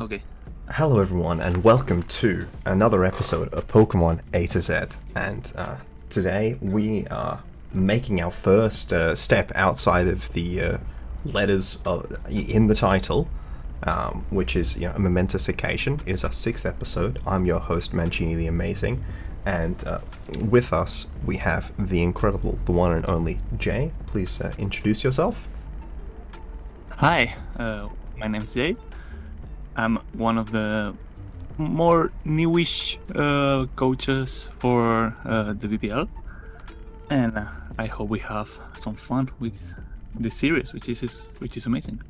Okay. Hello everyone and welcome to another episode of Pokemon A to Z, and today we are making our first step outside of the letters in the title, which is a momentous occasion. It is our 6th episode. I'm your host Mancini the Amazing, and with us we have the incredible, the one and only Jay. Please introduce yourself. Hi, my name's Jay. I'm one of the more newish coaches for the BPL, and I hope we have some fun with this series, which is amazing.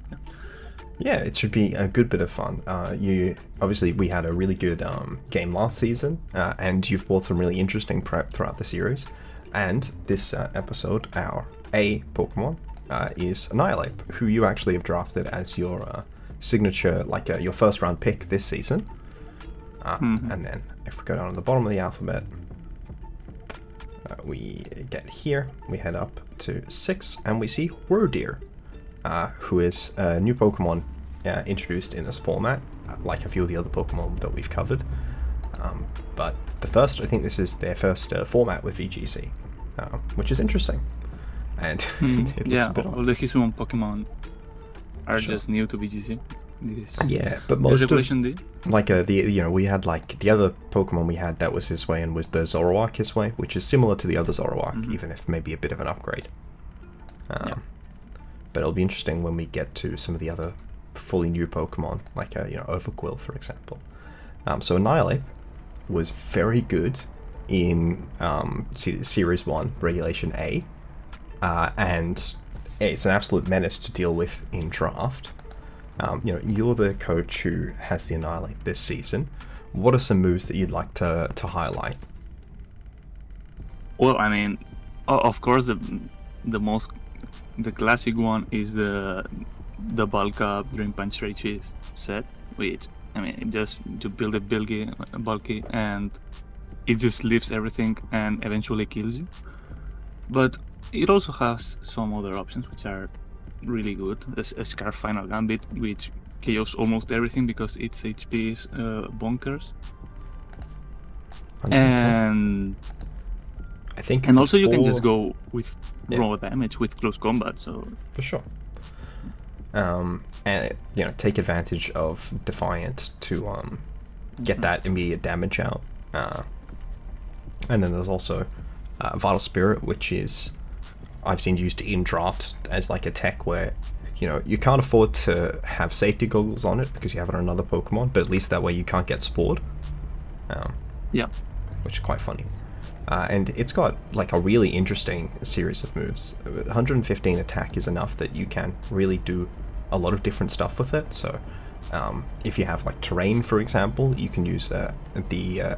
Yeah, it should be a good bit of fun. We had a really good game last season, and you've brought some really interesting prep throughout the series. And this episode, our A Pokemon is Annihilape, who you actually have drafted as your signature, your first round pick this season. And then if we go down to the bottom of the alphabet, we get here, we head up to 6, and we see Wyrdeer, who is a new Pokemon introduced in this format, like a few of the other Pokemon that we've covered. But I think this is their first format with VGC, which is interesting. And it looks a bit all the Hisui Pokemon are just new to VGC. But most of Regulation D. We had the other Pokemon we had that was Hisui and was the Zoroark Hisui, which is similar to the other Zoroark, even if maybe a bit of an upgrade. But it'll be interesting when we get to some of the other fully new Pokemon, like Overquill, for example. So Annihilape was very good in Series 1, Regulation A, and it's an absolute menace to deal with in draft. You're the coach who has the Annihilape this season. What are some moves that you'd like to highlight? Well, I mean, of course, the classic one is the bulk up Dream Punch Rage Fist set, which just to build a bulky and it just lifts everything and eventually kills you. But it also has some other options which are really good. A Scarf Final Gambit, which KOs almost everything because its HP is bonkers. And I think, and also you can just go with raw damage with close combat. So for sure. And take advantage of Defiant to get that immediate damage out. And then there's also Vital Spirit, which is I've seen used in draft as like a tech where you can't afford to have safety goggles on it because you have it on another Pokemon, but at least that way you can't get spored. Which is quite funny. And it's got a really interesting series of moves. 115 attack is enough that you can really do a lot of different stuff with it. So if you have terrain, for example, you can use the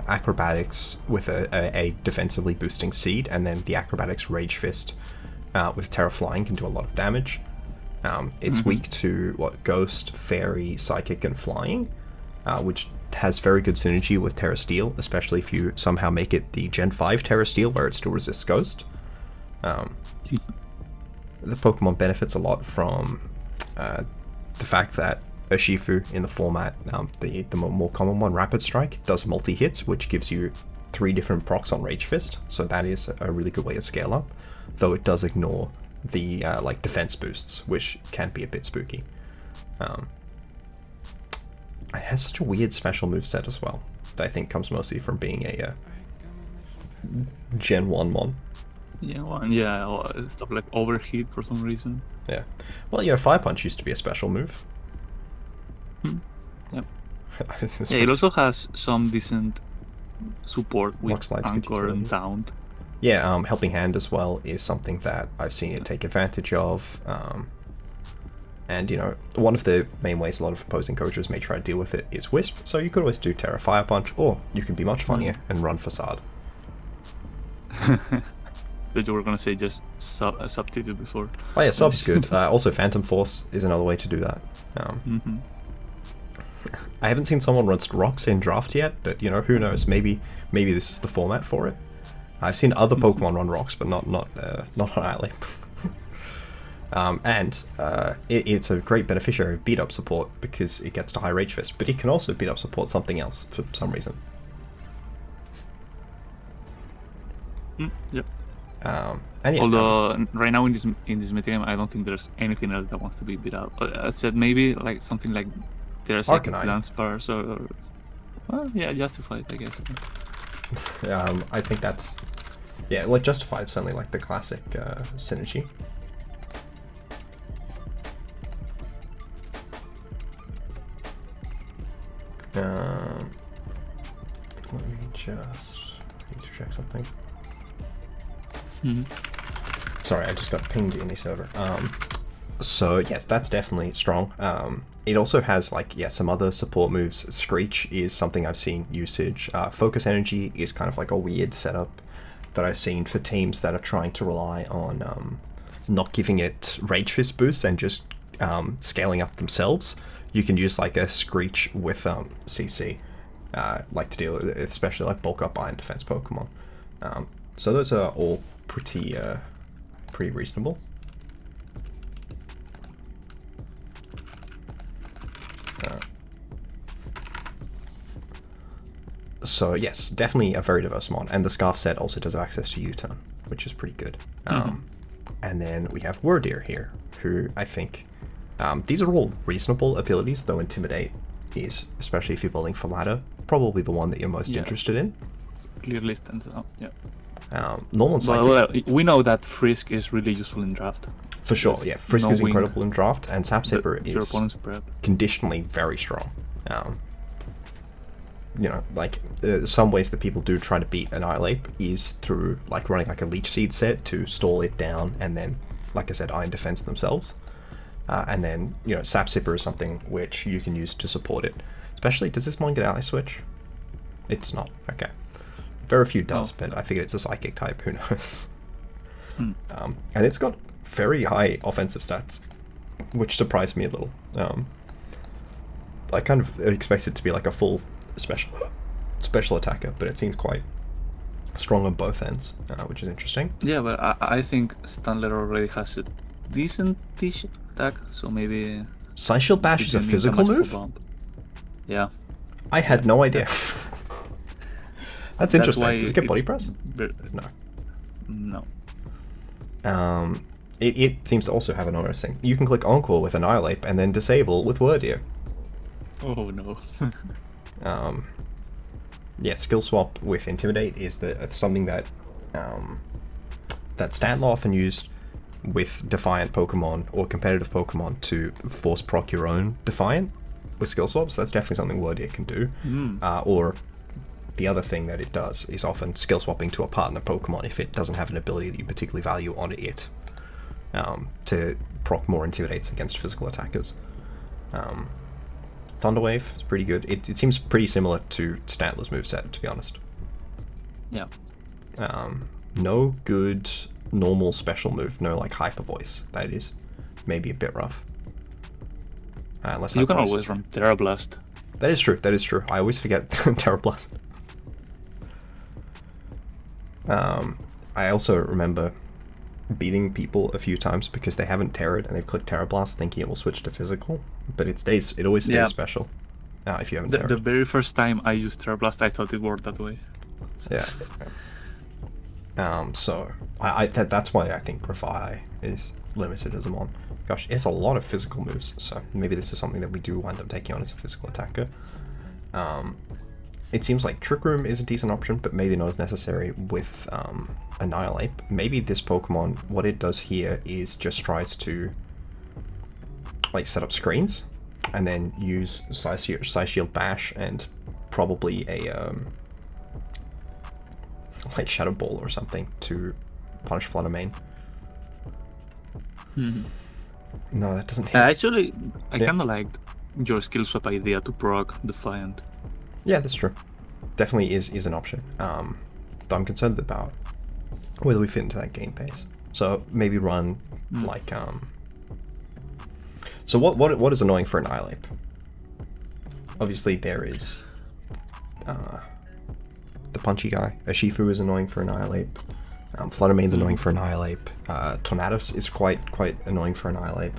acrobatics with a defensively boosting seed, and then the acrobatics Rage Fist with Terra Flying can do a lot of damage. It's weak to Ghost, Fairy, Psychic, and Flying, which has very good synergy with Terra Steel, especially if you somehow make it the Gen 5 Terra Steel where it still resists Ghost. The Pokemon benefits a lot from the fact that Urshifu in the format, the more common one, Rapid Strike, does multi-hits, which gives you 3 different procs on Rage Fist, so that is a really good way to scale up, though it does ignore the defense boosts, which can be a bit spooky. It has such a weird special move set as well, that I think comes mostly from being a Gen 1 mon. Stuff like Overheat for some reason. Yeah. Well, Fire Punch used to be a special move. It also has some decent support with Anchor and Taunt. Yeah, Helping Hand as well is something that I've seen it take advantage of. And one of the main ways a lot of opposing coaches may try to deal with it is Wisp, so you could always do Terra Fire Punch, or you can be much funnier and run Facade. But you were gonna say just substitute before. Oh yeah, sub's good. Also Phantom Force is another way to do that. I haven't seen someone run Rocks in draft yet, but who knows? Maybe this is the format for it. I've seen other Pokemon run Rocks, but not Annihilape. It's a great beneficiary of beat up support because it gets to high Rage Fist, but it can also beat up support something else for some reason. Yep. And yeah, Although right now in this metagame, I don't think there's anything else that wants to be beat up. I said maybe like something like there's like Arcanine. Lance Bars or well, yeah, Justified, I guess. I think that's like Justified, certainly like the classic synergy. Let me just need to check something. Sorry, I just got pinged in the server. So yes, that's definitely strong. It also has like some other support moves. Screech is something I've seen usage. Focus Energy is kind of like a weird setup that I've seen for teams that are trying to rely on not giving it Rage Fist boosts and just scaling up themselves. You can use like a Screech with CC, like to deal with, especially like bulk up Iron Defense Pokemon. So those are all pretty reasonable. So yes, definitely a very diverse mon, and the Scarf set also does have access to U-turn, which is pretty good. And then we have Wyrdeer here, who I think these are all reasonable abilities, though Intimidate is, especially if you're building for ladder, probably the one that you're most interested in. Clearly stands out. Yeah. Normal Psychic. Well, we know that Frisk is really useful in draft. For sure, yeah. Frisk is incredible in draft, and Sap Sipper is conditionally very strong. You know, like some ways that people do try to beat Annihilape is through like running like a Leech Seed set to stall it down, and then, like I said, Iron Defense themselves. And then, you know, Sap Sipper is something which you can use to support it. Especially, does this mon get Ally Switch? It's not. Okay. Very few does, but I figured it's a Psychic type. Who knows? And it's got very high offensive stats, which surprised me a little. I kind of expected it to be like a full special attacker, but it seems quite strong on both ends, which is interesting. Yeah, but I think Stanler already has a decent-ish attack, so maybe... Side Shield Bash is a physical move? Yeah. I had no idea. That's interesting. Does it get Body Press? No. It seems to also have another thing. You can click Encore with Annihilape and then disable with Wyrdeer. Oh no. Yeah, skill swap with Intimidate is something that that Stantler often used with Defiant Pokemon or competitive Pokemon to force proc your own Defiant with skill swaps. That's definitely something Wyrdeer can do. Or the other thing that it does is often skill swapping to a partner Pokemon if it doesn't have an ability that you particularly value on it, to proc more Intimidates against physical attackers. Thunderwave is pretty good. It seems pretty similar to Stantler's moveset, to be honest. Yeah. No good normal special move. No like Hyper Voice. That is maybe a bit rough. Unless you can always run Terra Blast. That is true. That is true. I always forget Terra Blast. I also remember beating people a few times because they haven't terrored and they've clicked Terra Blast thinking it will switch to physical, but it always stays special if you haven't terrored. The very first time I used Terra Blast, I thought it worked that way. So. Yeah. So that's why I think Grafai is limited as a mon. Gosh, it's a lot of physical moves, so maybe this is something that we do wind up taking on as a physical attacker. It seems like Trick Room is a decent option, but maybe not as necessary with Annihilape. Maybe this Pokemon, what it does here is just tries to like set up screens and then use Side Shield Bash and probably a like Shadow Ball or something to punish Flutter Mane. No, that doesn't hit. Actually, I kind of liked your skill swap idea to proc Defiant. Yeah, that's true. Definitely is an option. Though I'm concerned about whether we fit into that game pace. So maybe run like So what is annoying for Annihilape? Obviously there is the punchy guy. Urshifu is annoying for Annihilape. Fluttermane's annoying for Annihilape. Tornadus is quite annoying for Annihilape.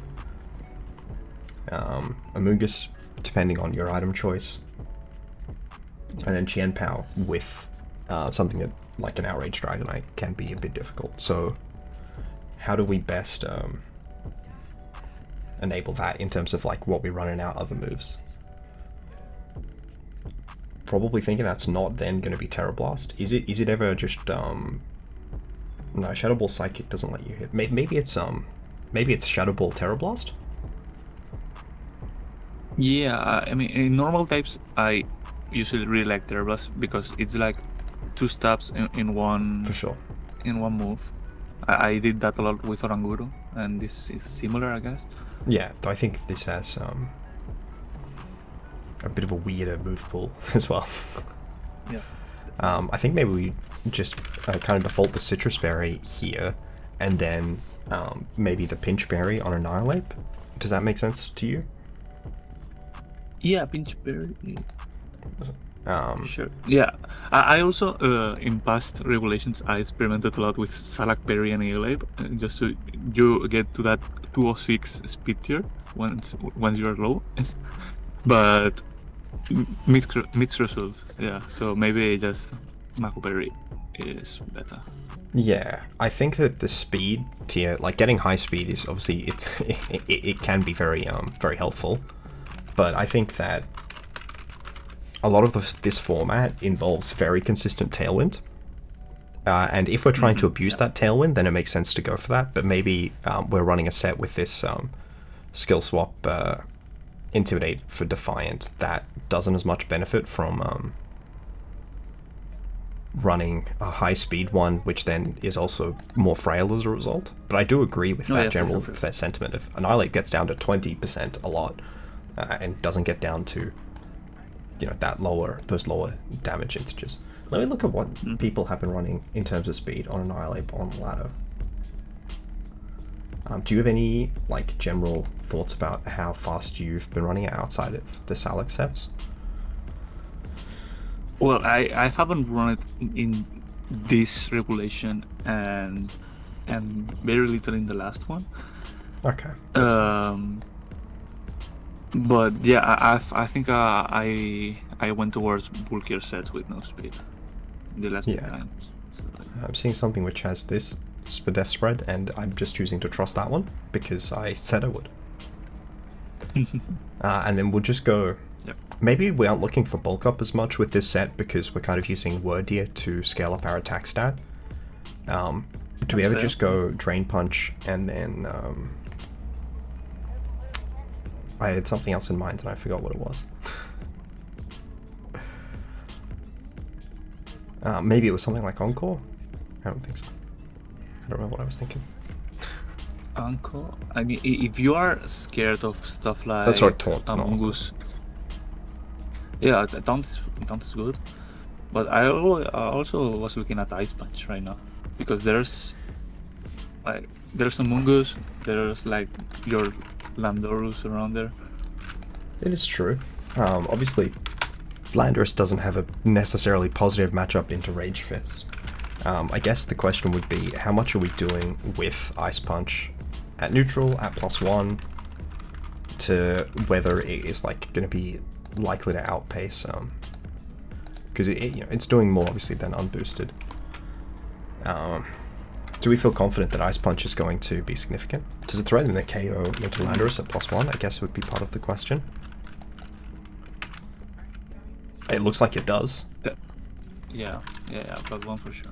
Amoonguss, depending on your item choice. And then Qianpao with something that, like an Outrage Dragonite, can be a bit difficult. So, how do we best enable that in terms of like what we run in our other moves? Probably thinking that's not then going to be Terra Blast. Is it ever just no, Shadow Ball Psychic doesn't let you hit. Maybe it's Shadow Ball Terra Blast? Yeah, I mean, in normal types, I usually really like Terra Blast because it's like 2 stabs in one. For sure. In one move. I did that a lot with Oranguru, and this is similar, I guess. Yeah, though I think this has a bit of a weirder move pool as well. Yeah. I think maybe we just kind of default the Citrus Berry here, and then maybe the Pinch Berry on Annihilape. Does that make sense to you? Yeah, Pinch Berry. Sure. Yeah. I also, in past regulations, I experimented a lot with Salak Berry and Annihilape, just so you get to that 206 speed tier once you're low. But mixed results, yeah. So maybe just Mako Berry is better. Yeah, I think that the speed tier, like getting high speed, is obviously it can be very helpful, but I think that a lot of this format involves very consistent Tailwind, and if we're trying to abuse that Tailwind, then it makes sense to go for that. But maybe we're running a set with this skill swap Intimidate for Defiant that doesn't as much benefit from running a high speed one, which then is also more frail as a result. But I do agree with that general that sentiment. If Annihilape gets down to 20% a lot and doesn't get down to those lower damage integers. Let me look at what people have been running in terms of speed on Annihilape on the ladder. Do you have any like general thoughts about how fast you've been running it outside of the Salak sets? Well, I haven't run it in this regulation and very little in the last one. Okay. But yeah, I think I went towards bulkier sets with no speed the last few times. So, I'm seeing something which has this def spread, and I'm just choosing to trust that one because I said I would. And then we'll just go. Yep. Maybe we aren't looking for bulk up as much with this set because we're kind of using Wyrdeer to scale up our attack stat. Do we ever just go Drain Punch and then I had something else in mind and I forgot what it was. Maybe it was something like Encore? I don't think so. I don't know what I was thinking. Encore? I mean, if you are scared of stuff like That's right, Taunt. Amoonguss. Yeah, Taunt is good. But I also was looking at Ice Punch right now. Because there's Amoonguss, there's like your Landorus around there. It is true. Obviously, Landorus doesn't have a necessarily positive matchup into Rage Fist. I guess the question would be, how much are we doing with Ice Punch at neutral, at +1, to whether it is like going to be likely to outpace, because it's doing more obviously than unboosted. Do we feel confident that Ice Punch is going to be significant? Does it threaten a KO into Landorus at +1? I guess would be part of the question. It looks like it does. Yeah, +1 for sure.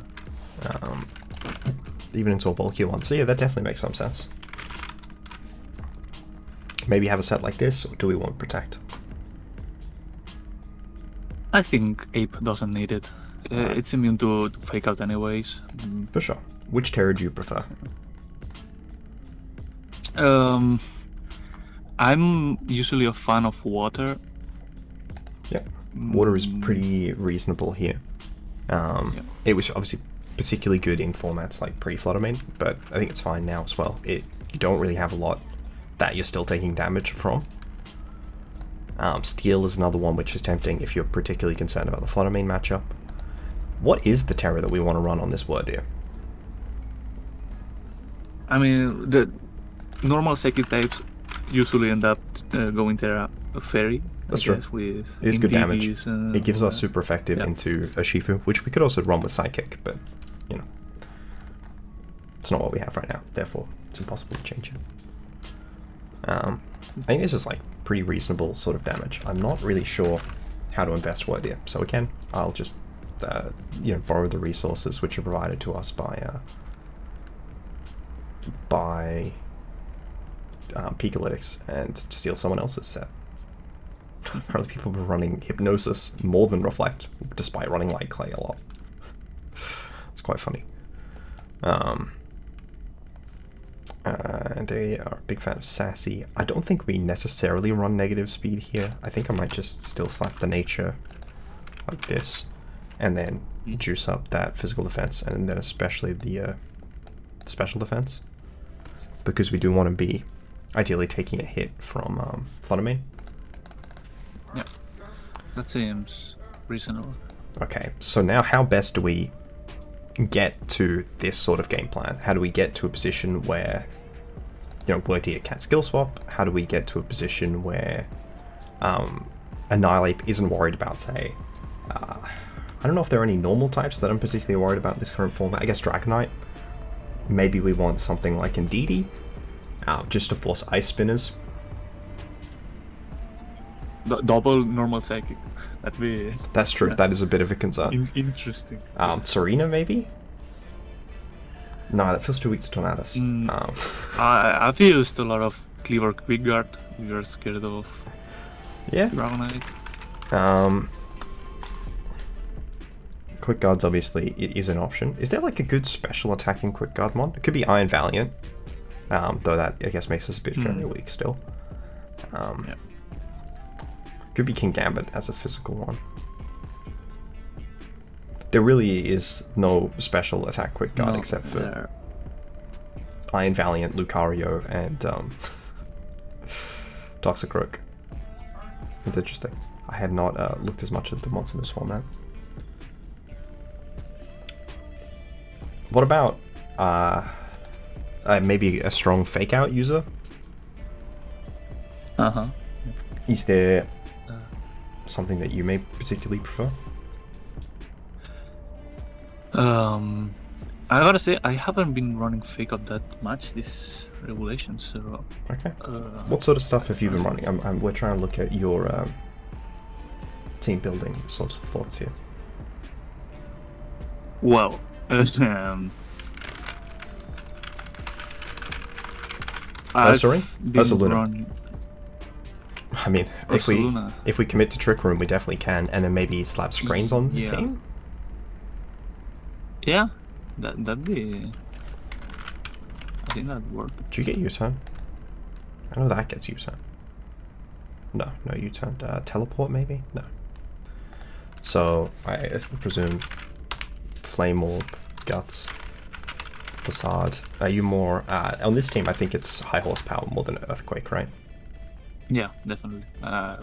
Even into a bulkier one. So yeah, that definitely makes some sense. Maybe have a set like this, or do we want Protect? I think Ape doesn't need it. It's immune to Fake Out anyways. For sure. Which Terra do you prefer? I'm usually a fan of Water. Yeah, Water is pretty reasonable here. It was obviously particularly good in formats like pre-Fluttermane, but I think it's fine now as well. You don't really have a lot that you're still taking damage from. Steel is another one which is tempting if you're particularly concerned about the Fluttermane matchup. What is the Terra that we want to run on this Wyrdeer? I mean, the normal psychic types usually end up going to a fairy. That's I true. guess, with It is good damage. Indeedis and It gives all us that. super effective Yeah. into a Shifu, which we could also run with Psychic, but, you know. It's not what we have right now, therefore it's impossible to change it. I think this is like pretty reasonable sort of damage. I'm not really sure how to invest Wyrdeer, so again, I'll just borrow the resources which are provided to us by Pikalytics and steal someone else's set. Apparently people were running Hypnosis more than Reflect, despite running Light Clay a lot. It's quite funny. And they are a big fan of Sassy. I don't think we necessarily run negative speed here. I think I might just still slap the nature like this, and then juice up that physical defense, and then especially the special defense, because we do want to be ideally taking a hit from Fluttermane. Yeah, that seems reasonable. Okay, so now how best do we get to this sort of game plan? How do we get to a position where, Wyrdeer can't skill swap? How do we get to a position where Annihilape isn't worried about, say, I don't know if there are any normal types that I'm particularly worried about in this current format. I guess Dragonite. Maybe we want something like Indeedee, just to force Ice Spinners. Double normal psychic. That'd be. That's true. Yeah. That is a bit of a concern. Interesting. Serena, maybe? No, that feels too weak to Tornadus. I've used a lot of Cleaver Quick Guard. You're scared of. Yeah. Dragonite. Quick Guard's obviously it is an option. Is there like a good special attacking Quick Guard mod? It could be Iron Valiant, though that I guess makes us a bit fairly weak still. Yeah. Could be King Gambit as a physical one. There really is no special attack Quick Guard except for Iron Valiant, Lucario, and Toxicroak. It's interesting. I had not looked as much at the mods in this format. What about maybe a strong Fake Out user? Is there something that you may particularly prefer? I gotta say, I haven't been running Fake Out that much this regulation, so. Okay. What sort of stuff have you been running? We're trying to look at your team building sorts of thoughts here. Well, sorry? Ursaluna. I mean, Ursaluna. if we commit to Trick Room, we definitely can, and then maybe slap screens on the team? Yeah, that'd be... I think that'd work. Do you get U-turn? I know that gets U-turn. No U-turn. Teleport, maybe? No. So, I presume Flame Orb, Guts, Facade. Are you more... on this team, I think it's high horsepower more than Earthquake, right? Yeah, definitely. Yeah.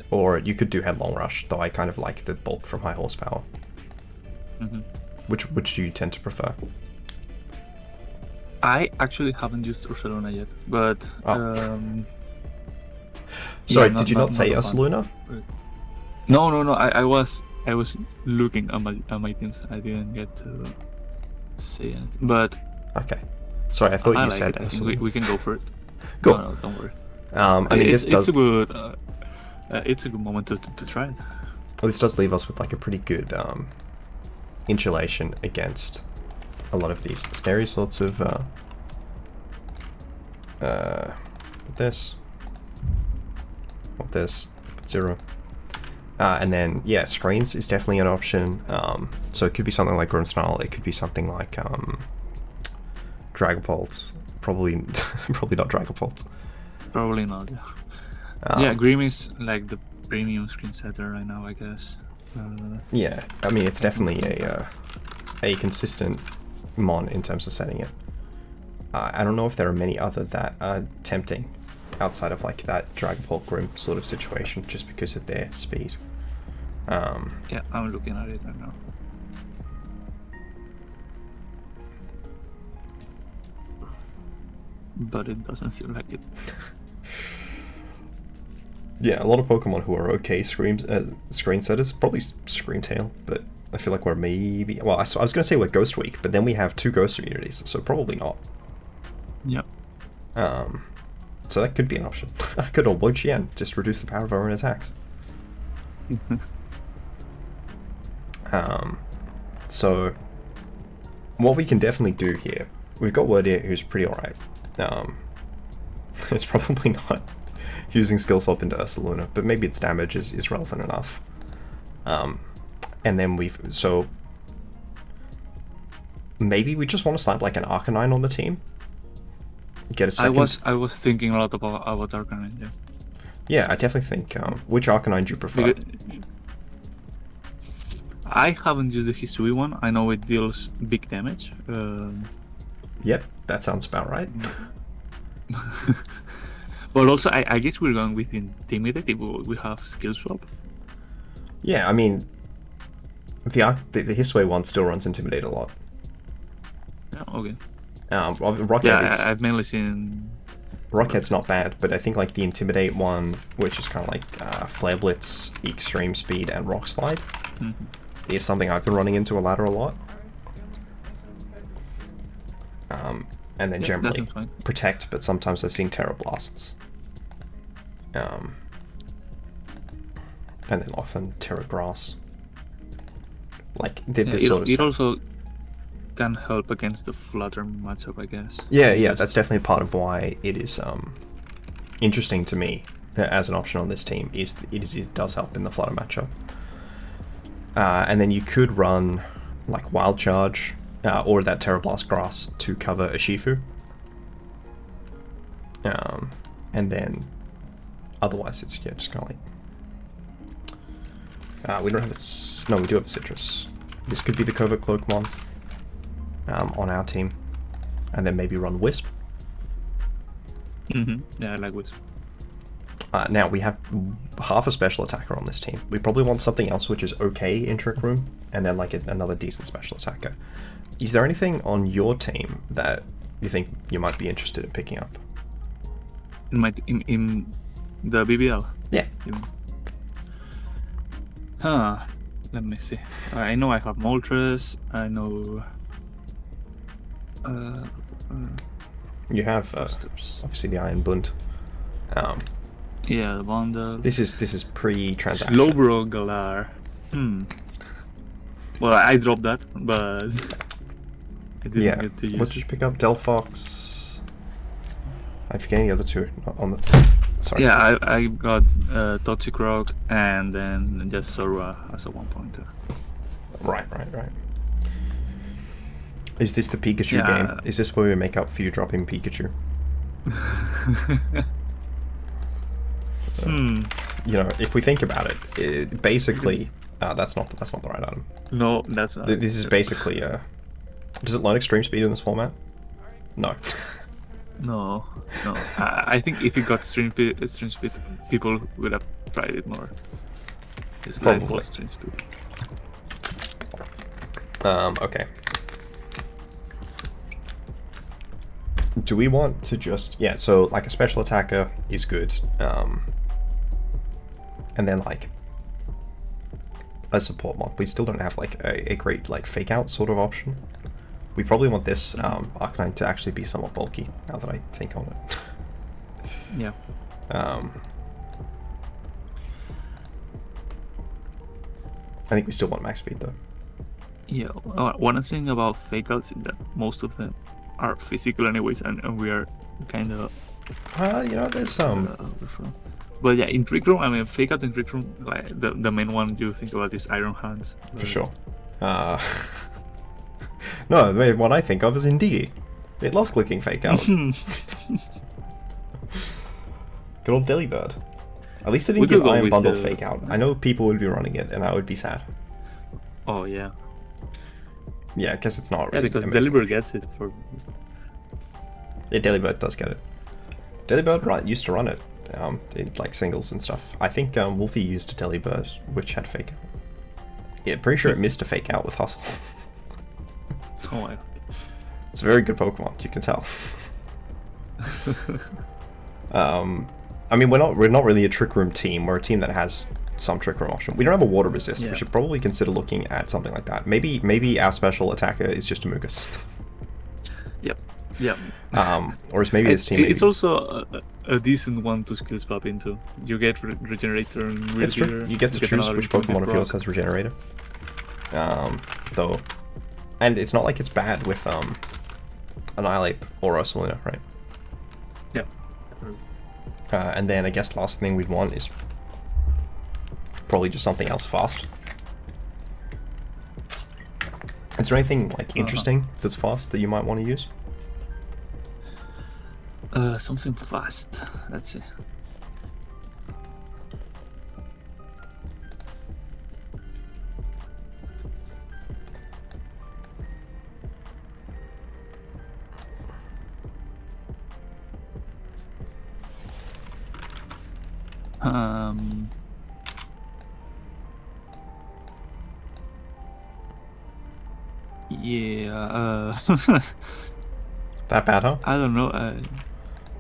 Or you could do Headlong Rush, though I kind of like the bulk from high horsepower. Which do you tend to prefer? I actually haven't used Ursaluna yet, but... Sorry, did you not say Ursaluna? No. I was looking at my teams. I didn't get to say it, but... Okay. Sorry, I thought you said Ursaluna. We can go for it. Cool. No, don't worry. I mean, it's a good... it's a good moment to try it. Well, this does leave us with like a pretty good insulation against a lot of these scary sorts of this 0, and then yeah, screens is definitely an option. So it could be something like Grimmsnarl, it could be something like Dragapult, probably not Dragapult. Probably not. Yeah, Grim is like the premium screen setter right now, I guess. Yeah, I mean it's definitely a consistent mon in terms of setting it. I don't know if there are many other that are tempting outside of like that Dragapult Grim sort of situation, just because of their speed. Yeah, I'm looking at it right now. but it doesn't seem like it. Yeah, a lot of Pokemon who are okay screen setters, probably Screamtail, but I feel like we're maybe... Well, I was going to say we're Ghost Weak, but then we have 2 Ghost immunities, so probably not. Yep. So that could be an option. I could all Qian, just reduce the power of our own attacks. So what we can definitely do here, we've got Wyrdeer who's pretty alright. It's probably not using Skill Swap into Ursaluna, but maybe its damage is relevant enough. And then so maybe we just want to slap like an Arcanine on the team. Get a second. I was thinking a lot about Arcanine. Yeah. Yeah, I definitely think. Which Arcanine do you prefer? I haven't used the Hisui one. I know it deals big damage. Yep, that sounds about right. But also, I guess we're going with Intimidate if we have Skill Swap. Yeah, I mean, the Hisui one still runs Intimidate a lot. Yeah, okay. Rockhead yeah, I've mainly seen... Rockhead's not bad, but I think like the Intimidate one, which is kind of like Flare Blitz, Extreme Speed, and Rock Slide, is something I've been running into a ladder a lot. And then generally Protect, but sometimes I've seen Terra Blasts. And then often Terra Grass. Like, this sort of it stuff. also can help against the Flutter matchup, I guess. Yeah, that's definitely part of why it is interesting to me as an option on this team. It does help in the Flutter matchup. And then you could run like Wild Charge or that Terra Blast Grass to cover a Shifu. And then otherwise it's just kind of like we don't have a no, we do have a Citrus. This could be the Covert Cloakmon on our team, and then maybe run Wisp. Yeah, I like Wisp. Now we have half a special attacker on this team. We probably want something else which is okay in Trick Room, and then like another decent special attacker. Is there anything on your team that you think you might be interested in picking up? In the BBL? Yeah. Let me see. I know I have Moltres. I know. You have obviously the Iron Bunt. Yeah, the bundle. This is pre-transaction. Slowbro Galar. Well, I dropped that, but I didn't get to use. What did you pick up? Delphox. I forget the other two on the. Sorry. Yeah, I got Toxic Rock and then just Sora as a 1-pointer. Right. Is this the Pikachu game? Is this where we make up for you dropping Pikachu? You know, if we think about it, basically, that's not the right item. No, that's not. This is basically does it learn Extreme Speed in this format? No. No. I think if you got Stream Speed, people would have tried it more. It's like was Stream Speed. Okay. Do we want to just... Yeah, so like a special attacker is good. And then like a support mod. We still don't have like a great like fake out sort of option. We probably want this Arcanine to actually be somewhat bulky, now that I think on it. Yeah. I think we still want max speed though. Yeah, one thing about fake outs is that most of them are physical anyways, and we are kind of... you know, there's some... But yeah, in Trick Room, I mean, fake out in Trick Room, like the main one you think about is Iron Hands. For sure. No, the one I think of is Indeedee. It loves clicking fake out. Good old Delibird. At least it didn't give Iron Bundle fake out. I know people would be running it, and I would be sad. Oh, yeah. Yeah, I guess it's not really. Yeah, because Delibird gets it for... Yeah, Delibird does get it. Delibird used to run it in like singles and stuff. I think Wolfie used a Delibird which had fake out. Yeah, pretty sure it missed a fake out with Hustle. Oh my god. It's a very good Pokemon, you can tell. I mean, we're not really a Trick Room team. We're a team that has some Trick Room option. We don't have a Water Resist. Yeah. We should probably consider looking at something like that. Maybe our special attacker is just Amoonguss. Yep. Yep. Or is maybe this team... It's also a decent one to skill swap into. You get Regenerator and Wyrdeer. It's true. You get to choose another which Pokemon of yours rock. has Regenerator. Though... And it's not like it's bad with Annihilape or Ursaluna, right? Yeah. And then I guess last thing we'd want is probably just something else fast. Is there anything like interesting that's fast that you might want to use? Something fast. Let's see. Yeah. That bad, huh? I don't know.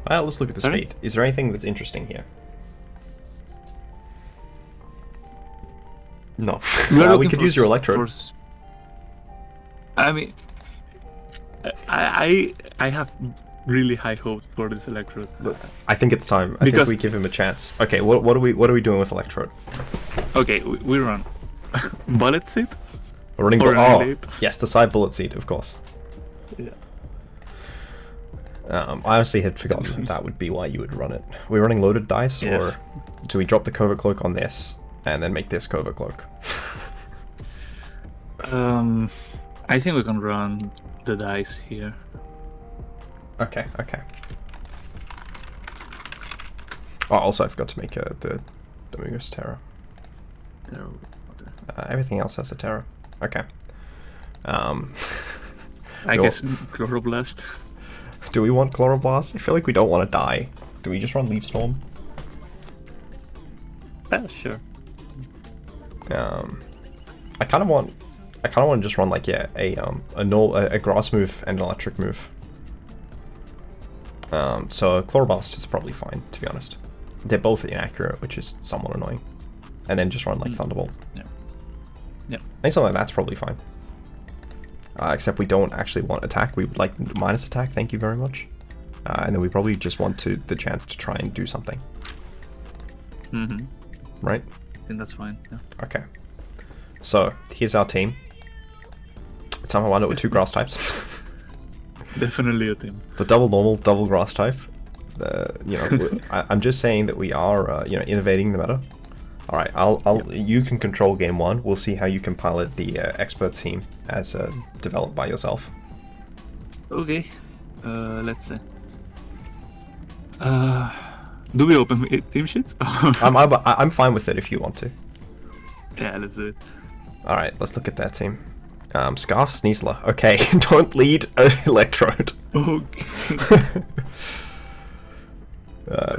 Well, let's look at the Sorry? speed. Is there anything that's interesting here? No. We could use your Electrode. I mean, I have really high hopes for this Electrode. I think it's time. I think we give him a chance. Okay, what are we doing with Electrode? Okay, we run Bullet Seed. Running Or oh, Annihilape. yes, the side Bullet Seed, of course. Yeah. I honestly had forgotten that would be why you would run it. We're running loaded dice, Yeah. or do we drop the Covert Cloak on this and then make this Covert Cloak? I think we can run the dice here. Okay. Oh, also I forgot to make the Amoonguss Terra. Everything else has a Terra. Okay. I guess Chloroblast. Do we want Chloroblast? I feel like we don't want to die. Do we just run Leaf Storm? Sure. I kind of want to just run like a grass move and an electric move. So Chloroblast is probably fine, to be honest. They're both inaccurate, which is somewhat annoying. And then just run like Thunderbolt. Yeah. I think something like that's probably fine. Except we don't actually want attack. We would like minus attack, thank you very much. And then we probably just want the chance to try and do something. Mm-hmm. Right? I think that's fine. Yeah. Okay. So, here's our team. Somehow I know with two grass types. Definitely a team. The double normal, double grass type. I'm just saying that we are, innovating the meta. All right, you can control game one. We'll see how you can pilot the expert team as developed by yourself. Okay, let's see. Do we open team sheets? I'm fine with it if you want to. Yeah, let's do it. All right, let's look at that team. Scarf Sneasler. Okay, don't lead Electrode. Okay.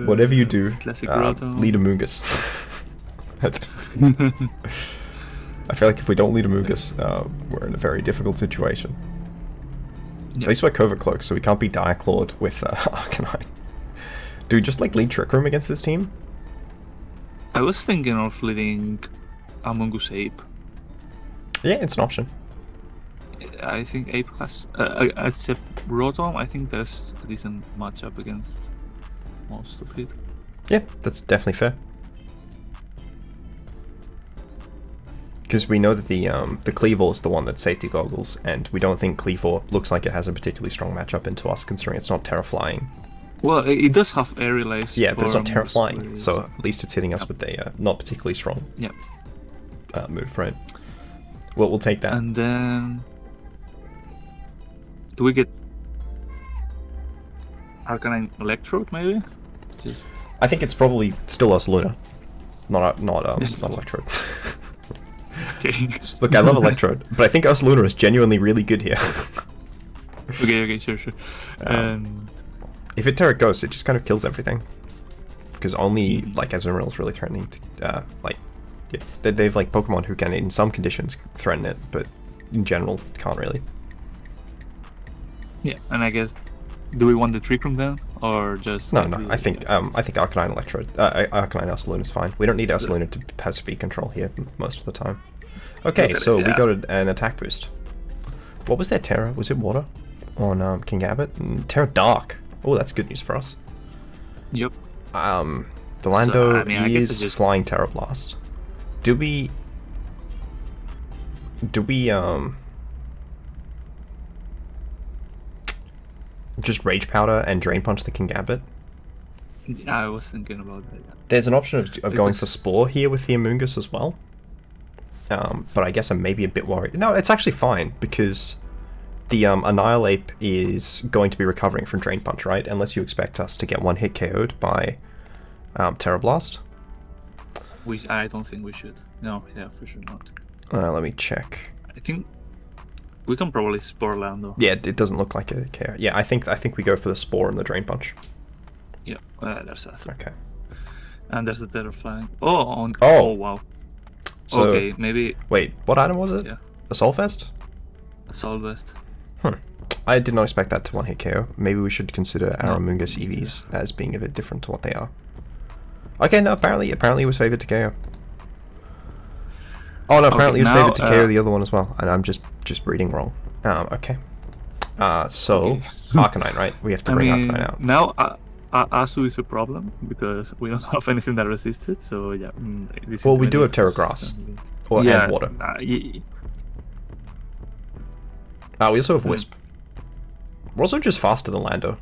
Whatever you do, Classic Rotom. lead Amoonguss. I feel like if we don't lead Amoonguss, we're in a very difficult situation. Yep. At least we're Covert Cloak, so we can't be Diaclawed with Arcanine. Do we just like lead Trick Room against this team? I was thinking of leading Amoonguss Ape. Yeah, it's an option. I think Ape has, except Rotom, I think there's a decent matchup against most of it. Yeah, that's definitely fair. Because we know that the Cleavor is the one that's safety goggles, and we don't think Cleavor looks like it has a particularly strong matchup into us, considering it's not Terra Flying. Well, it does have Aerialize. Yeah, but it's not Terra Amoonguss, Flying, so at least it's hitting us with a not particularly strong move, right? Well, we'll take that. And then... Do we get Arcanine Electrode, maybe? Just... I think it's probably still Ursaluna, not Electrode. Okay. Look, I love Electrode, but I think Ursaluna is genuinely really good here. Okay, sure. If it Terra Ghost, it just kind of kills everything. Because only, like, Azumarill is really threatening to, they've, like, Pokemon who can, in some conditions, threaten it, but in general, can't really. Yeah, and I guess, do we want the Trick Room then? or just No, I think Arcanine Electrode, Arcanine Ursaluna is fine. We don't need Ursaluna to have speed control here most of the time. Okay, so we got an attack boost. What was their Terra? Was it Water on Kingambit? Terra Dark. Oh, that's good news for us. Yep. The Lando I guess is just... flying Terra Blast. Do we just Rage Powder and Drain Punch the Kingambit? Yeah, I was thinking about that. Yeah. There's an option of going for Spore here with the Amoonguss as well. But I guess I'm maybe a bit worried. No, it's actually fine, because the Annihilape is going to be recovering from Drain Punch, right? Unless you expect us to get one hit KO'd by Terra Blast. I don't think we should. No, yeah, for sure not. Let me check. I think we can probably Spore Lando. Yeah, it doesn't look like a KO. Yeah, I think we go for the Spore and the Drain Punch. Yeah, there's that. Okay. And there's the Terra flying. Oh wow. So, okay, maybe... Wait, what item was it? Yeah. A Soulfest? Assault Vest. I did not expect that to one-hit KO. Maybe we should consider our Amoonguss EVs as being a bit different to what they are. Okay, no, apparently it was favored to KO. Oh no, apparently it was favored to KO the other one as well, and I'm just reading wrong. Okay. So, Arcanine, right? We have to bring Arcanine out. Now, Asu is a problem, because we don't have anything that resists it, so yeah. Well, we do have Terra Grass. And Water. We also have Wisp. We're also just faster than Lando.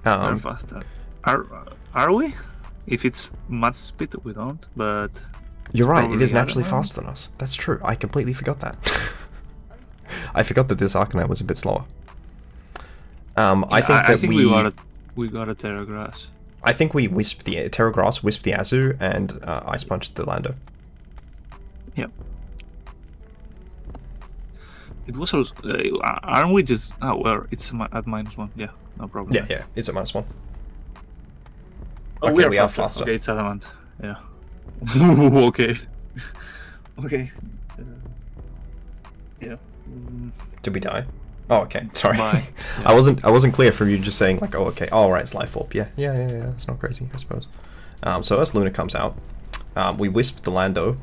We're faster. Are we? If it's much speed, we don't, but... You're right, it is naturally faster than us. That's true, I completely forgot that. I forgot that this Arcanine was a bit slower. I think we got a Terra Grass. I think we Wisp the Terra Grass, Wisp the Azu, and Ice Punch the Lando. Yep. It was also... aren't we just... Oh, well, it's at -1. Yeah, no problem. Yeah, it's at -1. Oh, okay, we are faster. Okay, it's Adamant. Yeah. Okay. Okay. Yeah. Did we die? Oh, okay. Sorry. Yeah. I wasn't clear from you just saying like, oh, okay. Oh, right, it's Life Orb. Yeah. That's not crazy, I suppose. So Ursaluna comes out. We Wisp the Lando.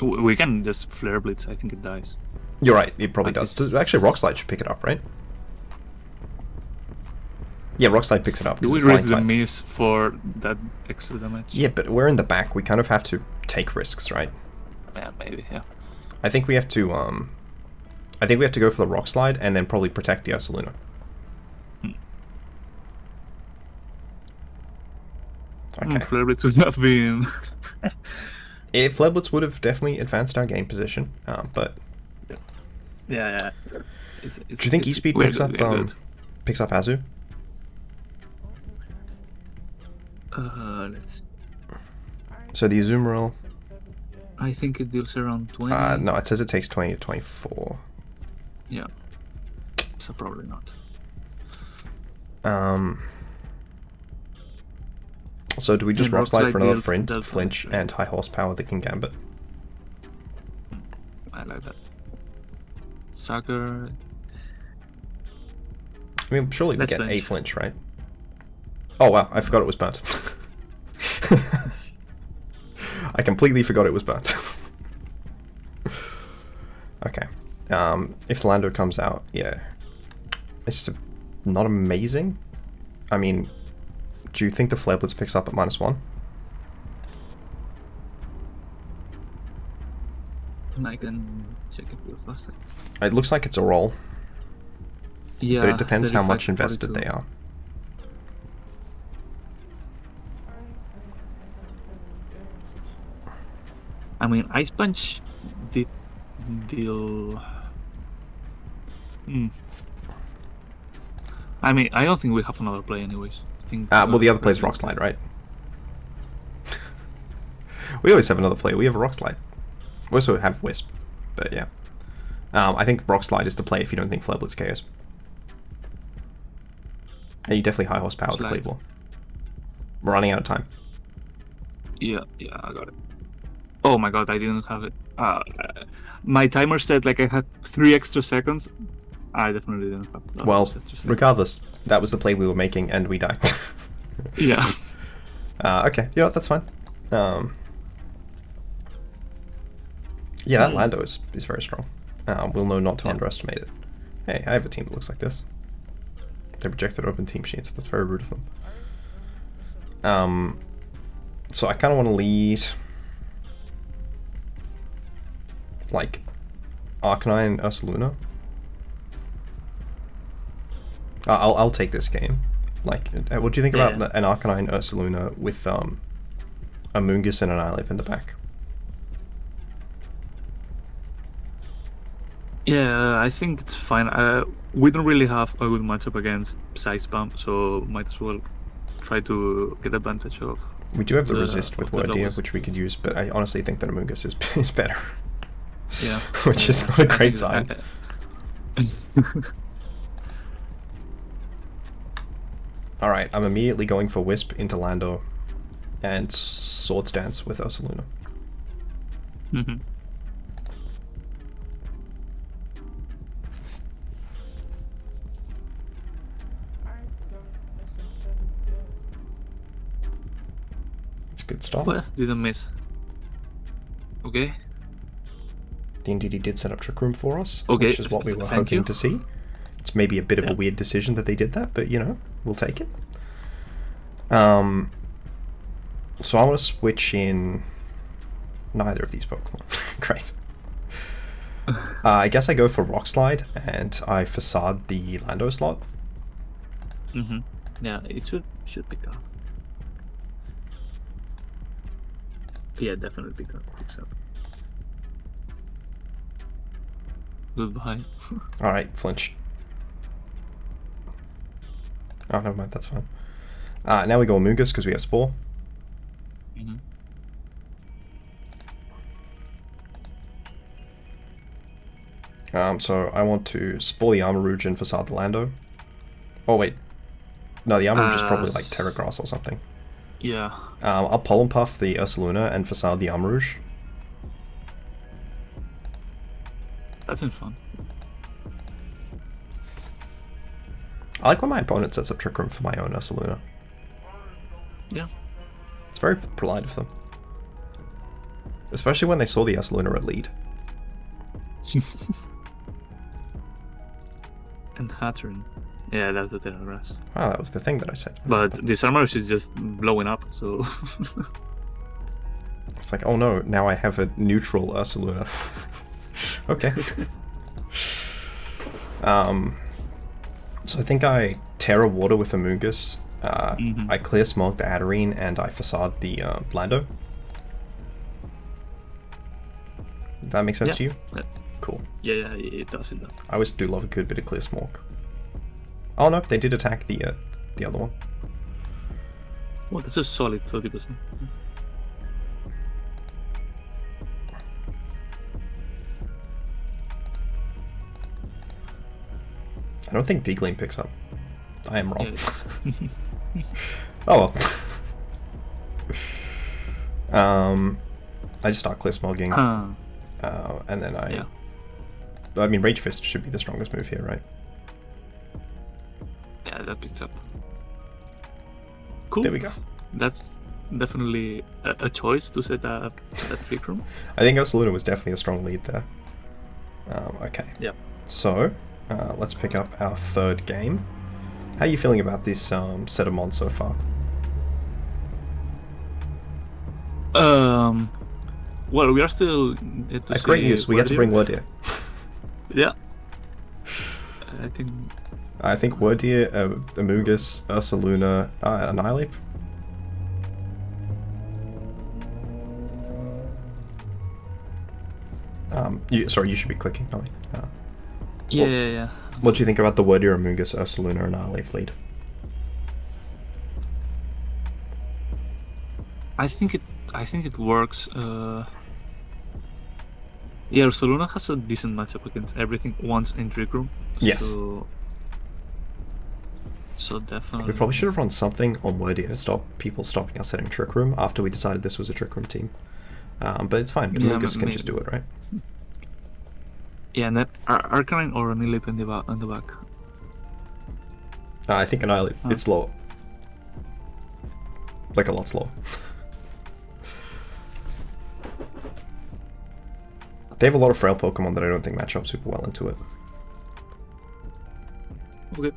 We can just Flare Blitz. I think it dies. You're right. It probably does. Actually, Rock Slide should pick it up, right? Yeah, Rock Slide picks it up. Do we risk the miss for that extra damage? Yeah, but we're in the back. We kind of have to take risks, right? Yeah, maybe. Yeah. I think we have to. I think we have to go for the Rock Slide and then probably protect the Ursaluna. Okay. Flare Blitz would have been. Flare Blitz would have definitely advanced our game position, but. Yeah. Do you think E-Speed picks up Azu? Let's see. So the Azumarill... I think it deals around 20. No, it says it takes 20 to 24. Yeah. So probably not. So do we just Rock Slide for another flinch and high horsepower the Kingambit? I like that. Sucker. I mean, surely we get a flinch, right? Oh wow, I forgot it was burnt. I completely forgot it was burnt. Okay. If Lando comes out, yeah. It's not amazing. I mean, do you think the Flare Blitz picks up at -1? I can check it real fast. It looks like it's a roll. Yeah. But it depends how much invested they are. I mean, Ice Punch did deal... I mean, I don't think we have another play anyways. I think well, the other play is Rock Slide, right? We always have another play. We have a Rock Slide. We also have Wisp, but yeah. I think Rock Slide is the play if you don't think Flare Blitz KOs. And you definitely high horsepower the Cleavor. We're running out of time. Yeah, I got it. Oh my god, I didn't have it. My timer said like I had 3 extra seconds. I definitely didn't have that. Well, regardless, that was the play we were making, and we died. Yeah. Okay, you know what, that's fine. Yeah, that Lando is very strong. We'll know not to underestimate it. Hey, I have a team that looks like this. They rejected open team sheets. That's very rude of them. So I kind of want to lead, like, Arcanine and Ursaluna. I'll take this game. Like, what do you think about an Arcanine Ursaluna with Amoonguss and an Annihilape in the back? Yeah, I think it's fine. We don't really have a good matchup against side spam, so might as well try to get advantage of. We do have the resist with Wyrdeer, which we could use, but I honestly think that Amoonguss is better. Yeah. Which is not a great sign. Alright, I'm immediately going for Wisp into Lando and Swords Dance with Ursaluna. Mm-hmm. It's a good start. Well, didn't miss. Okay. The NDD did set up Trick Room for us, okay, which is what we were hoping to see. It's maybe a bit of a weird decision that they did that, but you know, we'll take it. So I want to switch in neither of these Pokemon. Great. I guess I go for Rock Slide and I Facade the Lando slot. Mm-hmm. Yeah, it should pick up. Yeah, definitely picks up. Goodbye. Alright, flinch. Oh, never mind, that's fine. Now we go Amoonguss because we have Spore. Mm-hmm. So I want to Spore the Armarouge and Facade the Lando. Oh wait. No, the Armarouge is probably like Terra Grass or something. Yeah. I'll Pollen Puff the Ursaluna and Facade the Armarouge. That seems fun. I like when my opponent sets up Trick Room for my own Ursaluna. Yeah. It's very polite of them. Especially when they saw the Ursaluna at lead. And Hatterin. Yeah, that's the Terra Grass. Oh, that was the thing that I said. But this Armarouge is just blowing up, so... It's like, oh no, now I have a neutral Ursaluna. Okay. So I think I Terra Water with Amoonguss. I Clear Smog the Hatterene, and I Facade the Lando. Does that make sense to you? Yeah. Cool. Yeah, it does. I always do love a good bit of Clear Smog. Oh no, they did attack the other one. Well, that's a solid 30%. I don't think Deagling picks up. I am wrong. Yeah. Oh well. I just start Clear Smogging. And then I mean, Rage Fist should be the strongest move here, right? Yeah, that picks up. Cool. There we go. That's definitely a choice to set up that Trick Room. I think Ursaluna was definitely a strong lead there. Okay. Yep. So, let's pick up our third game. How are you feeling about this set of mons so far? Well, we are still yet to great news, we get to bring Wyrdeer. Yeah. I think Wyrdeer, Amoonguss, Ursaluna, Annihilape. You should be clicking, Ollie. Yeah. What do you think about the Wyrdeer, Amoonguss, Ursaluna, and Annihilape lead? I think it works. Yeah, Ursaluna has a decent matchup against everything once in Trick Room. Yes. So definitely. We probably should have run something on Wyrdeer to stop people stopping us setting Trick Room after we decided this was a Trick Room team. But it's fine. Amoonguss can just do it, right? Yeah, and that Arcanine or Annihilape on the back. I think Annihilape. It's slow. Like a lot slower. They have a lot of frail Pokemon that I don't think match up super well into it. Okay.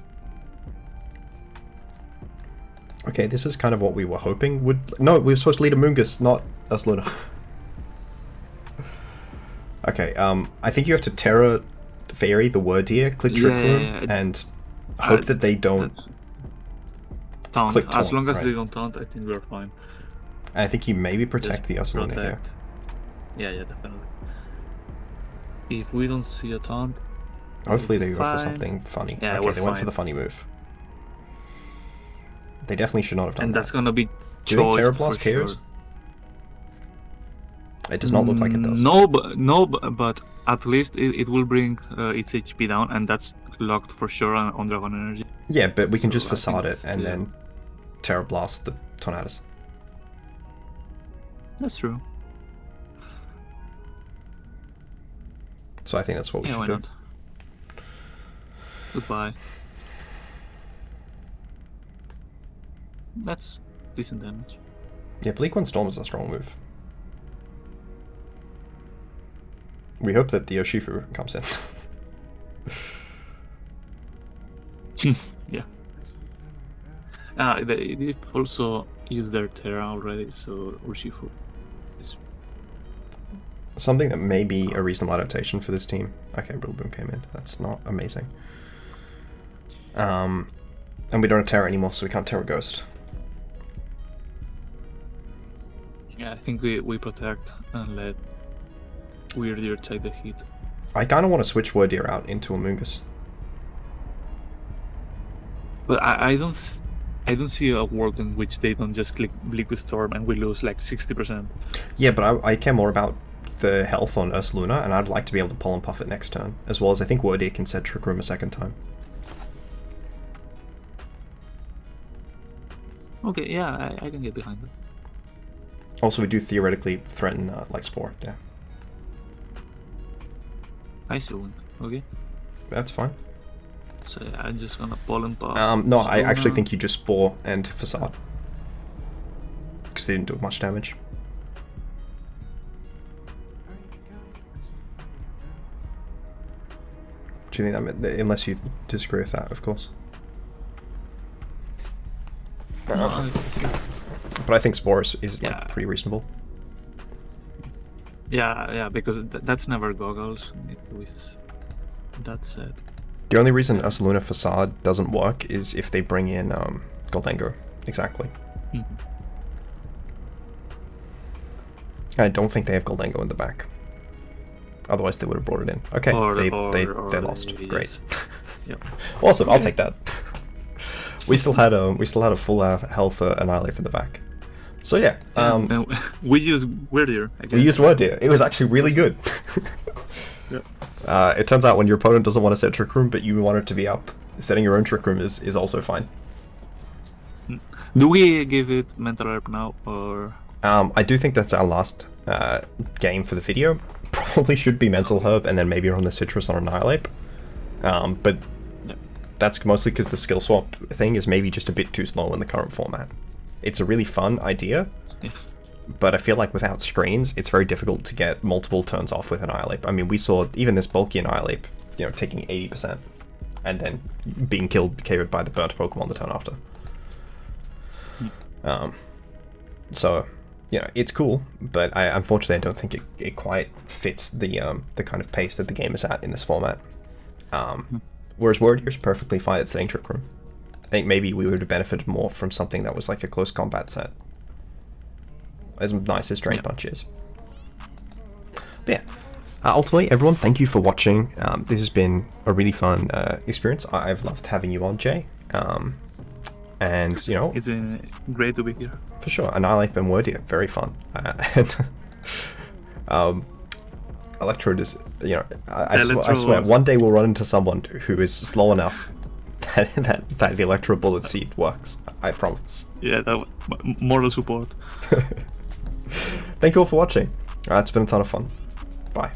Okay, this is kind of what we were hoping would... No, we were supposed to lead Amoonguss, not Ursaluna. Okay, I think you have to Terra Fairy the Wyrdeer, click Trick Room, and hope that they don't... Taunt. Click As taunt, long as right. they don't taunt, I think we're fine. And I think you maybe protect Just the Ursaluna here. protect. Yeah, definitely. If we don't see a taunt... Hopefully they go for fine. something funny. Yeah, okay, they went fine. for the funny move. They definitely should not have done And that. that's gonna be Do you think Terra choice Blast for KOs? sure. It does not look like it does. No, but at least it will bring its HP down, and that's locked for sure on Dragon Energy. Yeah, but we can just So I Facade think it and then Terra Blast the Tornadus. That's true. So I think that's what we Yeah, should why do. not? Goodbye. That's decent damage. Yeah, Bleak One Storm is a strong move. We hope that the Urshifu comes in. Yeah. They've also used their Terra already, so Urshifu is... Something that may be a reasonable adaptation for this team. Okay, Rillaboom came in. That's not amazing. And we don't have Terra anymore, so we can't Terra Ghost. Yeah, I think we protect and let Wyrdeer take the hit. I kind of want to switch Wyrdeer out into Amoonguss. But I don't see a world in which they don't just click Liquid Storm and we lose like 60%. Yeah, but I care more about the health on Ursaluna, and I'd like to be able to Pollen Puff it next turn, as well as I think Wyrdeer can set Trick Room a second time. Okay, yeah, I can get behind that. Also, we do theoretically threaten like Spore, yeah. I see one. Okay, That's fine. so yeah, I'm just gonna Pollen Puff. No, I actually think you just Spore and Facade. Because they didn't do much damage. Do you think that, unless you disagree with that, of course. But I think Spore is Yeah. like pretty reasonable. Yeah, because that's never goggles with that set. The only reason Ursaluna Facade doesn't work is if they bring in Goldengo. Exactly. Mhm. I don't think they have Goldengo in the back. Otherwise they would have brought it in. Okay, they lost. yes. Great. Yep. Awesome, I'll take that. we still had a full health Annihilape in the back. So yeah, And we use Wyrdeer again. we used Wyrdeer. It was actually really good. Yeah. It turns out when your opponent doesn't want to set Trick Room, but you want it to be up, setting your own Trick Room is also fine. Do we give it Mental Herb now, or...? I do think that's our last game for the video. Probably should be Mental Herb, and then maybe run the Citrus on Annihilape. But Yeah. that's mostly because the skill swap thing is maybe just a bit too slow in the current format. It's a really fun idea, Yeah. but I feel like without screens, it's very difficult to get multiple turns off with Annihilape. I mean, we saw even this bulky Annihilape, taking 80%, and then being KO'd by the burnt Pokemon the turn after. So, it's cool, but unfortunately I don't think it quite fits the kind of pace that the game is at in this format. Whereas Wyrdeer's perfectly fine at setting Trick Room. I think maybe we would have benefited more from something that was like a close combat set. As nice as Drain Punch is. But yeah, ultimately, everyone, thank you for watching. This has been a really fun experience. I've loved having you on, Jay. And, It's been great to be here. for sure, Annihilape and Wyrdeer, very fun. And Electrode is, I swear, one day we'll run into someone who is slow enough that the Electro Bullet Seed works. I promise. Yeah, moral support. Thank you all for watching. It's been a ton of fun. Bye.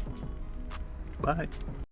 Bye.